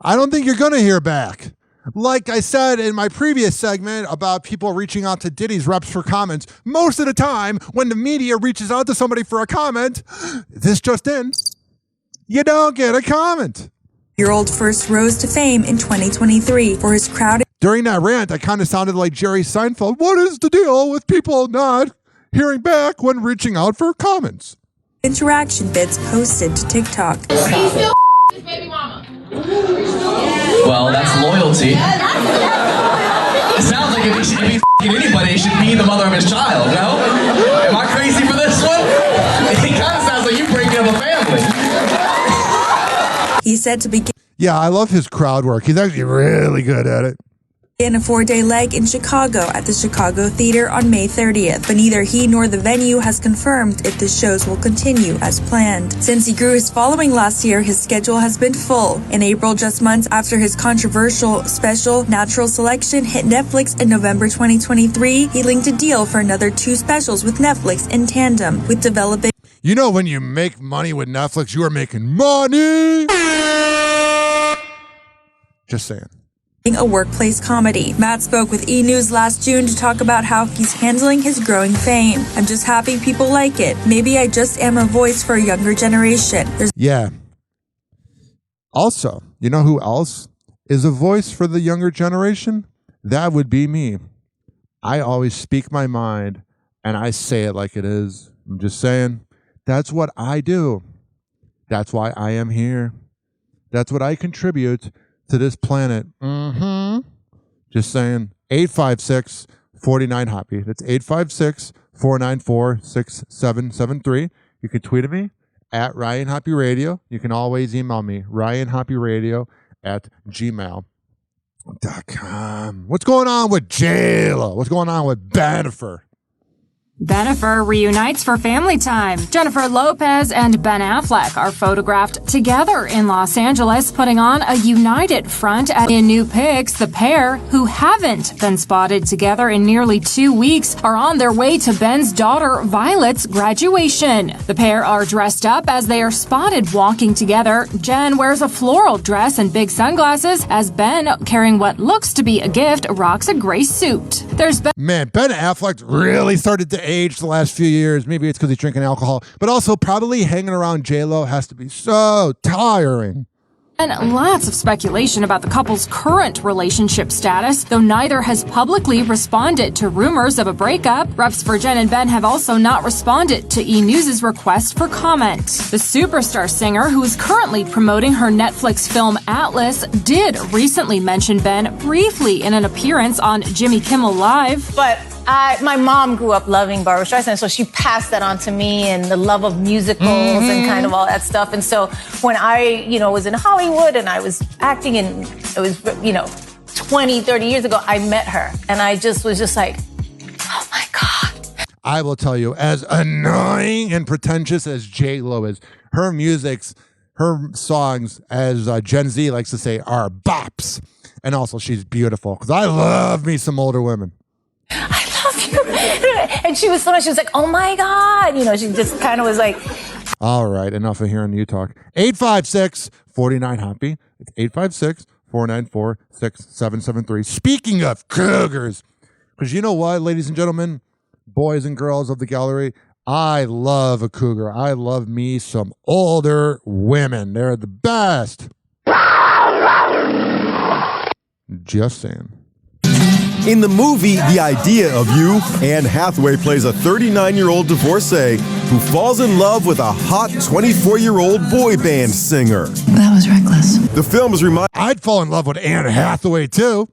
I don't think you're going to hear back. Like I said in my previous segment about people reaching out to Diddy's reps for comments, most of the time when the media reaches out to somebody for a comment, this just in, you don't get a comment. Year-old first rose to fame in 2023 for his crowded. During that rant, I kind of sounded like Jerry Seinfeld. What is the deal with people not hearing back when reaching out for comments? Interaction bits posted to TikTok. He's still his baby mama. Well, that's loyalty. It sounds like if he's f***ing anybody, he should be the mother of his child, no? Am I crazy for this one? It kind of sounds like you breaking up a family. He said to begin. Yeah, I love his crowd work. He's actually really good at it. In a 4-day leg in Chicago at the Chicago Theater on May 30th, but neither he nor the venue has confirmed if the shows will continue as planned. Since he grew his following last year, his schedule has been full. In April, just months after his controversial special Natural Selection hit Netflix in November 2023, he linked a deal for another 2 specials with Netflix in tandem with developing. You know, when you make money with Netflix, you are making money. Just saying. A workplace comedy. Matt spoke with E! News last June to talk about how he's handling his growing fame. I'm just happy people like it. Maybe I just am a voice for a younger generation. Yeah. Also, you know who else is a voice for the younger generation? That would be me. I always speak my mind and I say it like it is. I'm just saying, that's what I do. That's why I am here. That's what I contribute to this planet. Just saying. 856-49-HOPPY. That's 856-494-6773. You can tweet at me at Ryan Hoppe Radio. You can always email me, ryanhopperadio@gmail.com. What's going on with J-Lo? What's going on with Bennifer? Bennifer reunites for family time. Jennifer Lopez and Ben Affleck are photographed together in Los Angeles, putting on a united front. In new pics, the pair, who haven't been spotted together in nearly 2 weeks, are on their way to Ben's daughter Violet's graduation. The pair are dressed up as they are spotted walking together. Jen wears a floral dress and big sunglasses, as Ben, carrying what looks to be a gift, rocks a gray suit. Man, Ben Affleck really started to age the last few years. Maybe it's because he's drinking alcohol, but also probably hanging around J-Lo has to be so tiring. And lots of speculation about the couple's current relationship status, though neither has publicly responded to rumors of a breakup. Reps for Jen and Ben have also not responded to E! News' request for comment. The superstar singer, who is currently promoting her Netflix film Atlas, did recently mention Ben briefly in an appearance on Jimmy Kimmel Live. But my mom grew up loving Barbra Streisand, so she passed that on to me, and the love of musicals and kind of all that stuff. And so when I, was in Hollywood and I was acting, and it was, 20, 30 years ago, I met her, and I just was just like, oh my God. I will tell you, as annoying and pretentious as J-Lo is, her songs, as Gen Z likes to say, are bops. And also, she's beautiful, because I love me some older women. And she was so nice. She was like, oh my God. She just kind of was like. All right. Enough of hearing you talk. 856-49-HOPPY. It's 494-6773. Speaking of cougars, because you know what, ladies and gentlemen, boys and girls of the gallery, I love a cougar. I love me some older women. They're the best. Just saying. In the movie The Idea of You, Anne Hathaway plays a 39-year-old divorcee who falls in love with a hot 24-year-old boy band singer. That was reckless. The film is I'd fall in love with Anne Hathaway, too.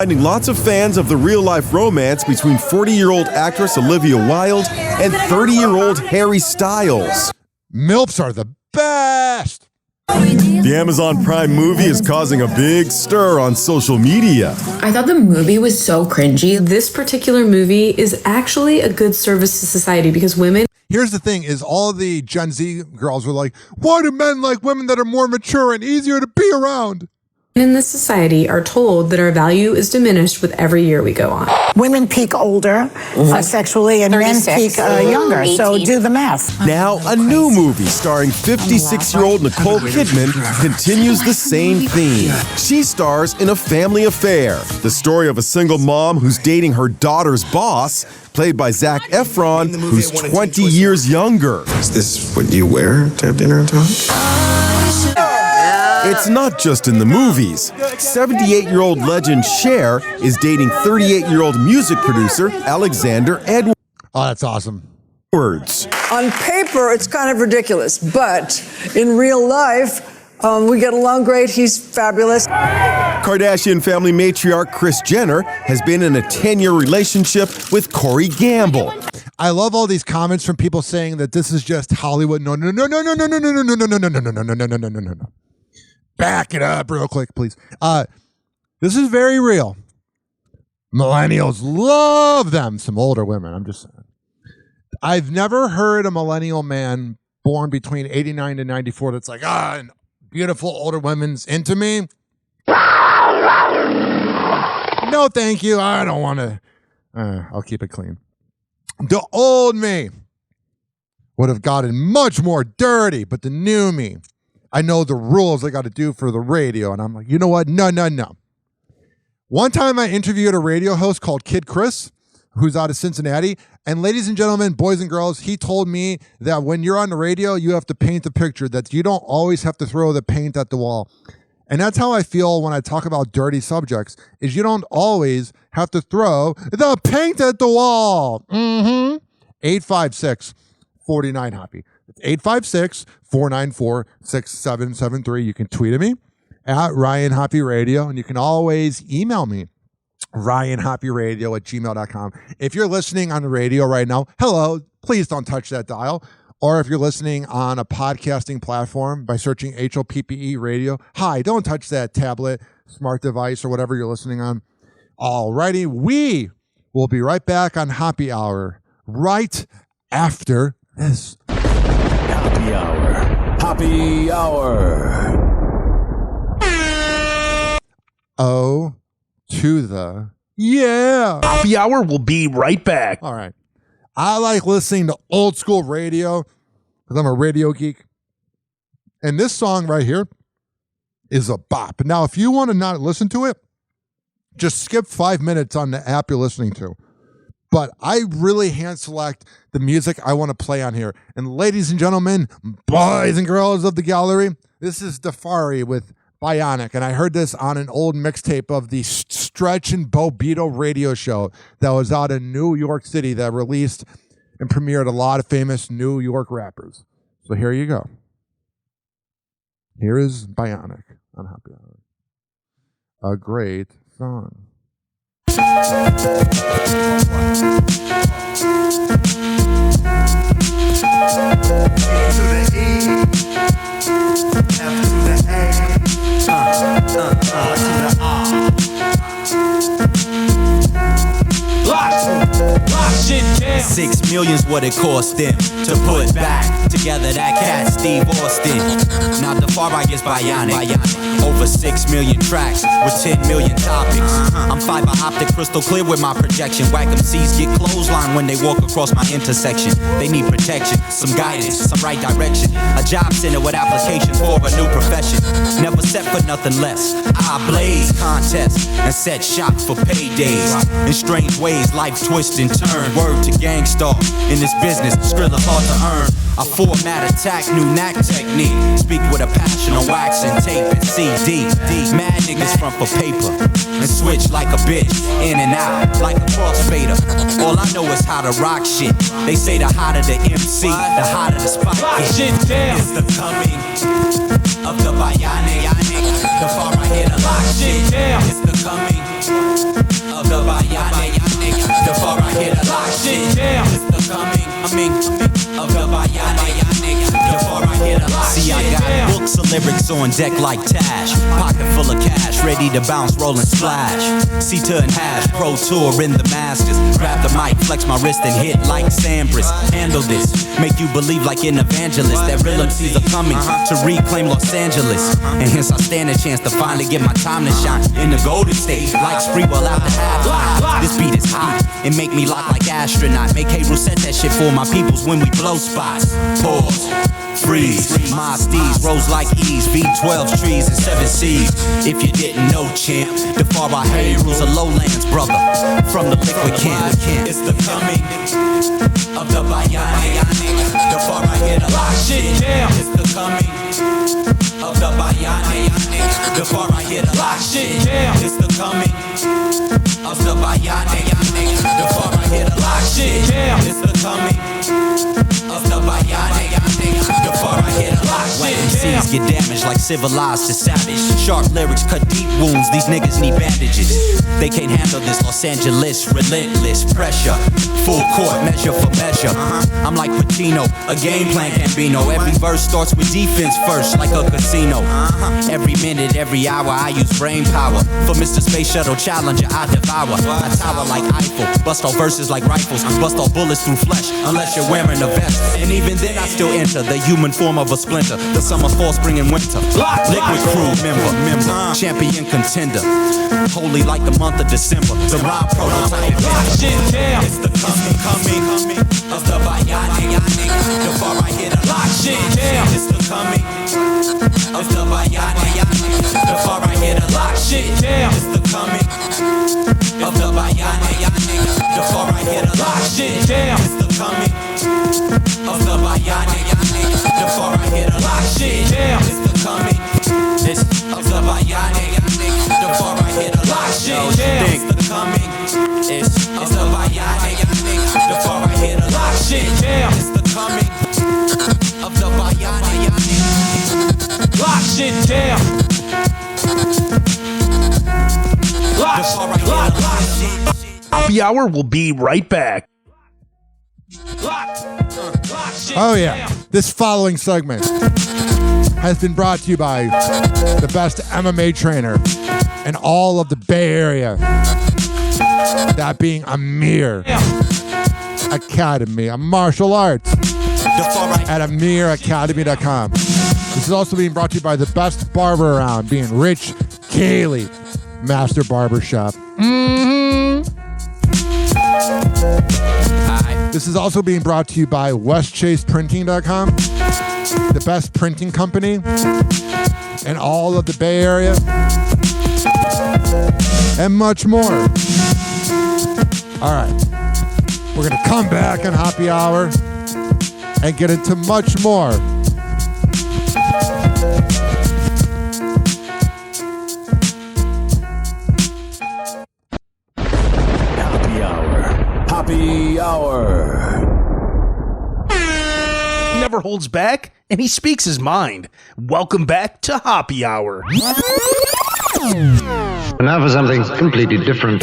Reminding lots of fans of the real-life romance between 40-year-old actress Olivia Wilde and 30-year-old Harry Styles. MILFs are the best. The Amazon Prime movie is causing a big stir on social media. I thought the movie was so cringy. This particular movie is actually a good service to society because women... Here's the thing, is all the Gen Z girls were like, why do men like women that are more mature and easier to be around? in this society are told that our value is diminished with every year we go on. Women peak older sexually and men peak younger, so do the math. Now, a new movie starring 56-year-old Nicole Kidman continues the same theme. She stars in A Family Affair, the story of a single mom who's dating her daughter's boss, played by Zac Efron, who's 20 years younger. Is this what you wear to have dinner and talk? It's not just in the movies. 78-year-old legend Cher is dating 38-year-old music producer Alexander Edwards. Oh, that's awesome. On paper, it's kind of ridiculous, but in real life, we get along great. He's fabulous. Kardashian family matriarch Kris Jenner has been in a 10-year relationship with Corey Gamble. I love all these comments from people saying that this is just Hollywood. No. Back it up real quick, please. This is very real. Millennials love them. Some older women, I'm just saying. I've never heard a millennial man born between 89 and 94 that's like, and beautiful older women's into me. No, thank you. I don't want to. I'll keep it clean. The old me would have gotten much more dirty, but the new me, I know the rules I got to do for the radio. And I'm like, you know what? No. One time I interviewed a radio host called Kid Chris, who's out of Cincinnati. And ladies and gentlemen, boys and girls, he told me that when you're on the radio, you have to paint the picture, that you don't always have to throw the paint at the wall. And that's how I feel when I talk about dirty subjects, is you don't always have to throw the paint at the wall. 856-49-HOPPY. It's 856-494-6773. You can tweet at me at Ryan Hoppe Radio, and you can always email me, RyanHoppeRadio@gmail.com. If you're listening on the radio right now, hello, please don't touch that dial. Or if you're listening on a podcasting platform by searching HOPPE Radio, hi, don't touch that tablet, smart device, or whatever you're listening on. Alrighty, we will be right back on Hoppe Hour right after this. Hoppe Hour. Hoppe Hour. Oh, to the yeah. Hoppe Hour will be right back. All right. I like listening to old school radio because I'm a radio geek. And this song right here is a bop. Now, if you want to not listen to it, just skip 5 minutes on the app you're listening to. But I really hand select the music I want to play on here. And ladies and gentlemen, boys and girls of the gallery, this is Defari with Bionic. And I heard this on an old mixtape of the Stretch and Bobito radio show that was out in New York City that released and premiered a lot of famous New York rappers. So here you go. Here is Bionic on Hoppe Hour. A great song. $6 million's what it cost them to put back together that cat Steve Austin. Not the far right is Bionic. Over 6 million tracks with 10 million topics. I'm fiber optic, crystal clear with my projection. Whack MCs get clothesline when they walk across my intersection. They need protection, some guidance, some right direction. A job center with application for a new profession. Never set for nothing less. I blaze contests and set shop for paydays. In strange ways, life twist and turn. Word to gangstar. In this business, Skrilla hard to earn. I format attack, new knack technique. Speak with a passion on wax and tape and CD. Mad niggas front for paper and switch like a bitch, in and out like a crossfader. All I know is how to rock shit. They say the hotter the MC, the hotter the spot gets. It's the coming of the bionic. The far I hit a lock shit. It's the coming of the bionic. The far I hit a lock shit. It's the coming of the bionic. The far I hit a lock shit. See, I got books of lyrics on deck like Tash. Pocket full of cash, ready to bounce, roll and splash. C2 and hash, pro tour in the masters. Grab the mic, flex my wrist and hit like Sampras. Handle this, make you believe like an evangelist that real MCs are coming to reclaim Los Angeles. And hence I stand a chance to finally get my time to shine in the Golden State, like Spreewell out the half. This beat is hot, it make me lock like astronaut. Make K-Rool set that shit for my peoples when we blow spots. Pause, freeze, my steeds rose like E's, V12 trees and 7 C's. If you didn't know, champ, the far I hate rules of lowlands, brother, from the liquid camp. It's the coming of the bionic. The far I hit a lock shit. It's the coming of the bionic. The far I hit a lock shit. It's the coming of the bionic. The far I hit a lock shit. It's the coming of the bionic. The far I hit a lock shit. MCs get damaged like civilized to savage. Sharp lyrics cut deep wounds, these niggas need bandages. They can't handle this Los Angeles relentless pressure. Full court, measure for measure. I'm like Patino, a game plan Gambino. Every verse starts with defense first, like a casino. Every minute, every hour, I use brain power. For Mr. Space Shuttle Challenger, I devour. I tower like Eiffel, bust all verses like rifles. Bust all bullets through flesh, unless you're wearing a vest. And even then I still enter the human form of a splinter. The summer, fall, spring, and winter. Liquid crew member, champion contender. Holy like the month of December. The rhyme prototype. It's the coming of the bionic. The far I hit a lock shit. It's the coming of the bionic. The far I hit a lock shit. It's the coming of the bionic. The far I hit a lock shit. It's the coming of the bionic. The far I hit a lock shit. It's the coming of the bionic. The far I hit a lock shit. It's the coming of the bionic. The far I hit a lock shit. It's the coming of the bionic. Lock shit down. Hoppe Hour will be right back. Oh yeah, this following segment has been brought to you by the best MMA trainer in all of the Bay Area. That being Amir Academy of Martial Arts at AmirAcademy.com. This is also being brought to you by the best barber around, being Rich Cayley, Master Barbershop. This is also being brought to you by WestChasePrinting.com, the best printing company in all of the Bay Area, and much more. All right, we're going to come back on Hoppe Hour and get into much more. Hoppe Hour. He never holds back, and he speaks his mind. Welcome back to Hoppe Hour. Now for something completely different.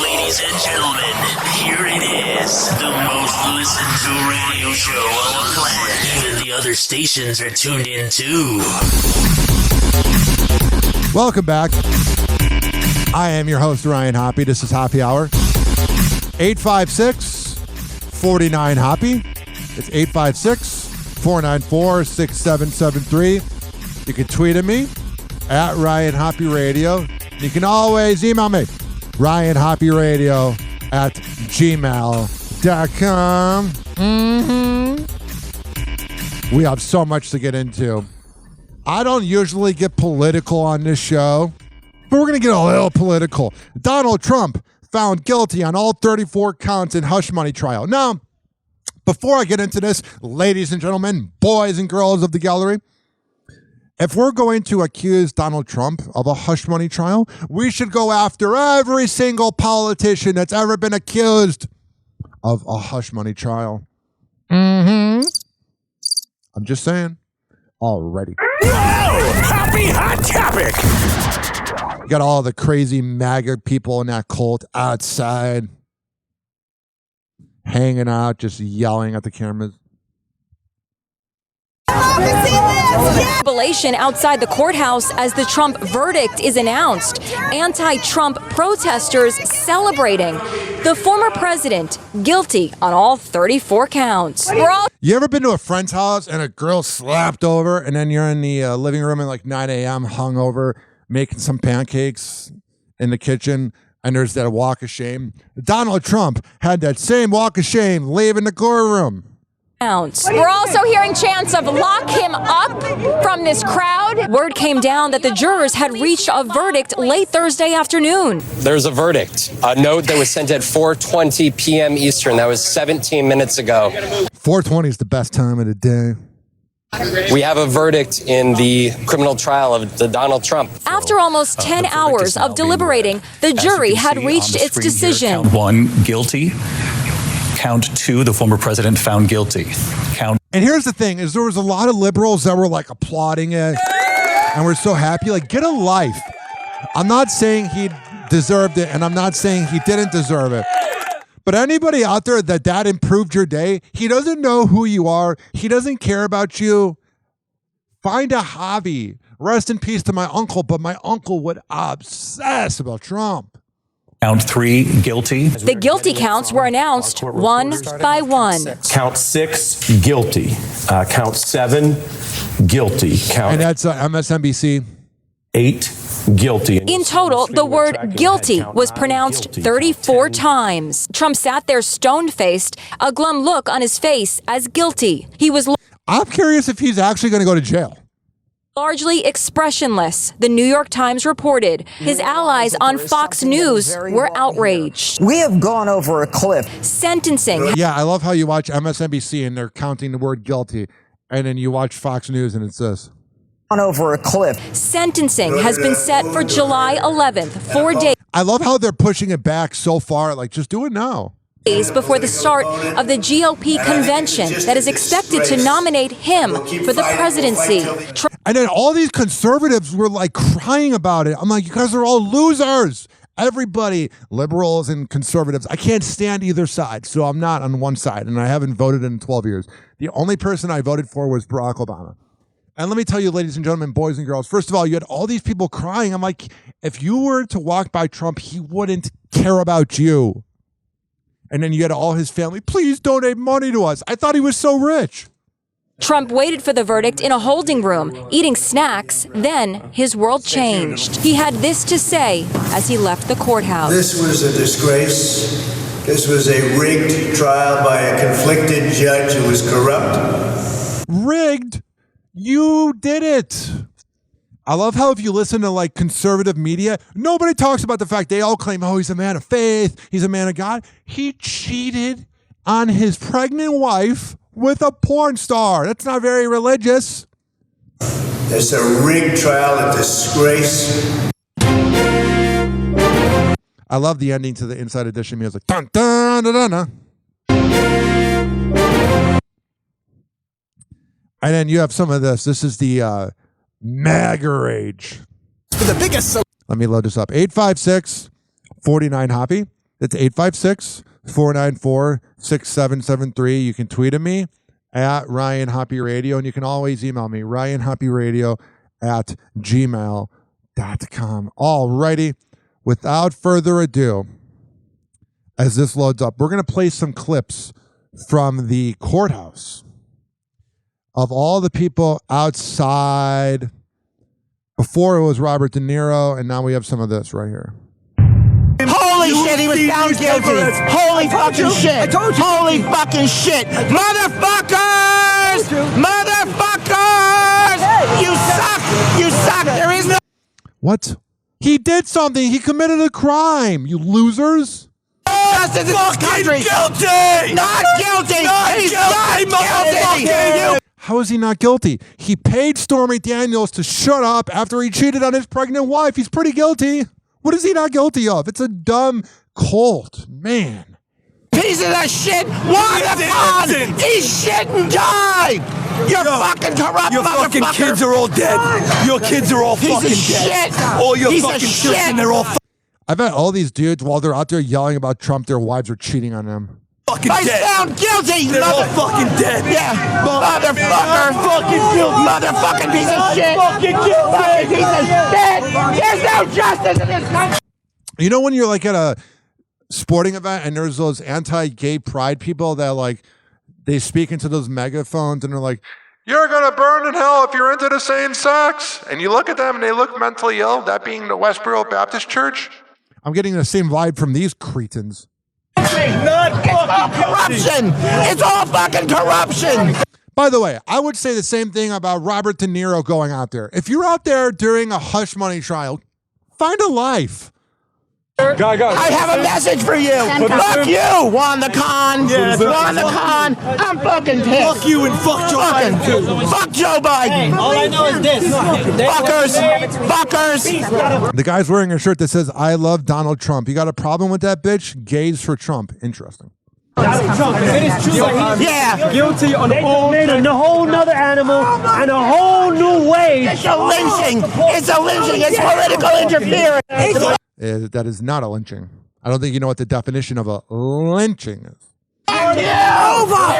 Ladies and gentlemen, here it is, the most listened to radio show on the planet. Even the other stations are tuned in too. Welcome back. I am your host, Ryan Hoppe. This is Hoppe Hour. 856-49-HOPPE. It's 856-494-6773. You can tweet at me at Ryan Hoppe Radio. You can always email me, ryanhopperadio@gmail.com. We have so much to get into. I don't usually get political on this show, but we're going to get a little political. Donald Trump found guilty on all 34 counts in hush money trial. Now, before I get into this, ladies and gentlemen, boys and girls of the gallery, if we're going to accuse Donald Trump of a hush money trial, we should go after every single politician that's ever been accused of a hush money trial. I'm just saying. Already. Happy hot topic. You got all the crazy MAGA people in that cult outside, hanging out, just yelling at the cameras. Jubilation outside the courthouse as the Trump verdict is announced. Anti-Trump protesters celebrating. The former president guilty on all 34 counts. You ever been to a friend's house and a girl slapped over, and then you're in the living room at like 9 a.m. hungover, making some pancakes in the kitchen, and there's that walk of shame? Donald Trump had that same walk of shame leaving the courtroom. We're also hearing chants of lock him up from this crowd. Word came down that the jurors had reached a verdict late Thursday afternoon. There's a verdict, a note that was sent at 4:20 p.m. Eastern. That was 17 minutes ago. 4:20 is the best time of the day. We have a verdict in the criminal trial of Donald Trump. After almost 10 hours of deliberating, the jury had reached its decision. Count 1, guilty. Count 2, the former president found guilty. And here's the thing, is there was a lot of liberals that were like applauding it, and we're so happy. Like, get a life. I'm not saying he deserved it, and I'm not saying he didn't deserve it. But anybody out there that improved your day, he doesn't know who you are. He doesn't care about you. Find a hobby. Rest in peace to my uncle, but my uncle would obsess about Trump. Count 3, guilty. The guilty counts were announced one by one. Count 6, guilty. Count 7, guilty. And that's MSNBC. 8, guilty. In total, the word guilty was pronounced 34 times. Trump sat there stone-faced, a glum look on his face as guilty. He was I'm curious if he's actually going to go to jail. Largely expressionless, the New York Times reported. His allies on Fox News were outraged. We have gone over a cliff. Sentencing. Yeah, I love how you watch MSNBC and they're counting the word guilty, and then you watch Fox News and it's this. Over a cliff. Sentencing has been set for July 11th, 4 days. I love how they're pushing it back so far, like just do it now. Before the start of the GOP convention that is expected to nominate him for the presidency. And then all these conservatives were like crying about it. I'm like, you guys are all losers. Everybody, liberals and conservatives, I can't stand either side. So I'm not on one side, and I haven't voted in 12 years. The only person I voted for was Barack Obama. And let me tell you, ladies and gentlemen, boys and girls, first of all, you had all these people crying. I'm like, if you were to walk by Trump, he wouldn't care about you. And then you had all his family, please donate money to us. I thought he was so rich. Trump waited for the verdict in a holding room, eating snacks. Then his world changed. He had this to say as he left the courthouse. This was a disgrace. This was a rigged trial by a conflicted judge who was corrupt. Rigged? You did it. I love how if you listen to like conservative media, nobody talks about the fact they all claim, oh, he's a man of faith, he's a man of God. He cheated on his pregnant wife with a porn star. That's not very religious. It's a rigged trial, a disgrace. I love the ending to the Inside Edition music. Dun, dun, dun, dun, dun. And then you have some of this. This is the MAGA rage. For the biggest. Let me load this up. 856-49-HOPPE. That's 856-494-6773. You can tweet at me at Ryan Hoppe Radio, and you can always email me, ryanhopperadio@gmail.com. Alrighty. Without further ado, as this loads up, we're going to play some clips from the courthouse of all the people outside Before it was Robert De Niro, and now we have some of this right here. Holy shit, he was found guilty. Holy fucking shit. I told you. Holy fucking shit. Motherfuckers! Motherfuckers! You suck! You suck! There is no... What? He did something. He committed a crime, you losers. Justice in this country. Guilty! Not guilty! He's not guilty! How is he not guilty? He paid Stormy Daniels to shut up after he cheated on his pregnant wife. He's pretty guilty. What is he not guilty of? It's a dumb cult, man. Piece of that shit! Why the fuck? He shouldn't die! You're fucking corrupt, Your fucking motherfucker. kids are all dead. Your kids are all Piece fucking of dead. shit. All your Piece of fucking shit. children, they're all I bet all these dudes, while they're out there yelling about Trump, their wives are cheating on them. fucking I dead. found guilty! They're all fucking dead. Yeah, motherfucker! Fucking guilty. Motherfucking piece of shit! Fucking guilty. Fucking piece of shit! There's no justice in this country! You know when you're like at a sporting event and there's those anti-gay pride people that like, they speak into those megaphones and they're like, you're going to burn in hell if you're into the same sex. And you look at them and they look mentally ill, that being the Westboro Baptist Church. I'm getting the same vibe from these cretins. Not fucking corruption! It's all fucking corruption! By the way, I would say the same thing about Robert De Niro going out there. If you're out there during a hush money trial, find a life. I have a message for you. Fuck you, Juan the Con. Juan the Con. I'm fucking pissed. Fuck you and fuck Joe Biden too. Fuck Joe Biden. All I know is this. Fuckers. Fuckers. The guy's wearing a shirt that says, I love Donald Trump. You got a problem with that, bitch? Gays for Trump. Interesting. Yeah. Guilty on a whole nother animal and a whole new way. It's a lynching. It's a lynching. It's political interference. That is not a lynching. I don't think you know what the definition of a lynching is. It's over.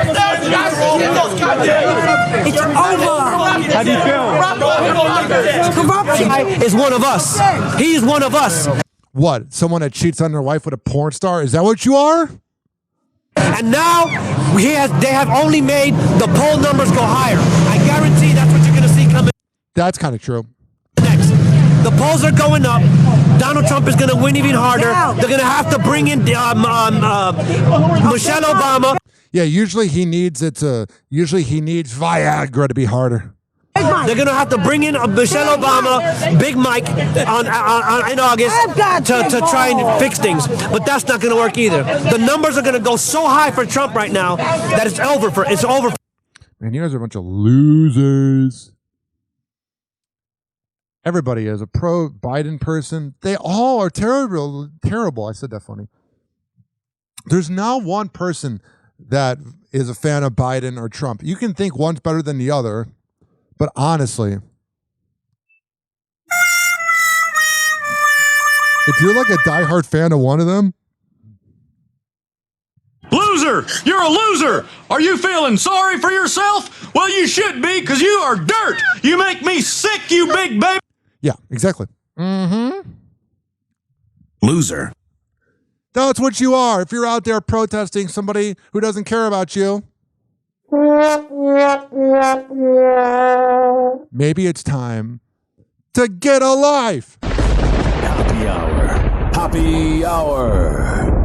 It's over. How do you feel? Corruption is one of us. He's one of us. What? Someone that cheats on their wife with a porn star? Is that what you are? And now they have only made the poll numbers go higher. I guarantee that's what you're going to see coming That's kind of true. next. The polls are going up. Donald Trump is going to win even harder. They're going to have to bring in Michelle Obama. Yeah, usually he needs Viagra to be harder. They're going to have to bring in Michelle Obama, Big Mike in August to try and fix things. But that's not going to work either. The numbers are going to go so high for Trump right now that it's over. Man, you guys are a bunch of losers. Everybody is a pro-Biden person. They all are terrible. I said that funny. There's not one person that is a fan of Biden or Trump. You can think one's better than the other, but honestly, if you're like a diehard fan of one of them, loser! You're a loser! Are you feeling sorry for yourself? Well, you should be, because you are dirt! You make me sick, you big baby! yeah, exactly. Loser. That's what you are if you're out there protesting somebody who doesn't care about you. Maybe it's time to get a life. Happy Hour. Happy Hour.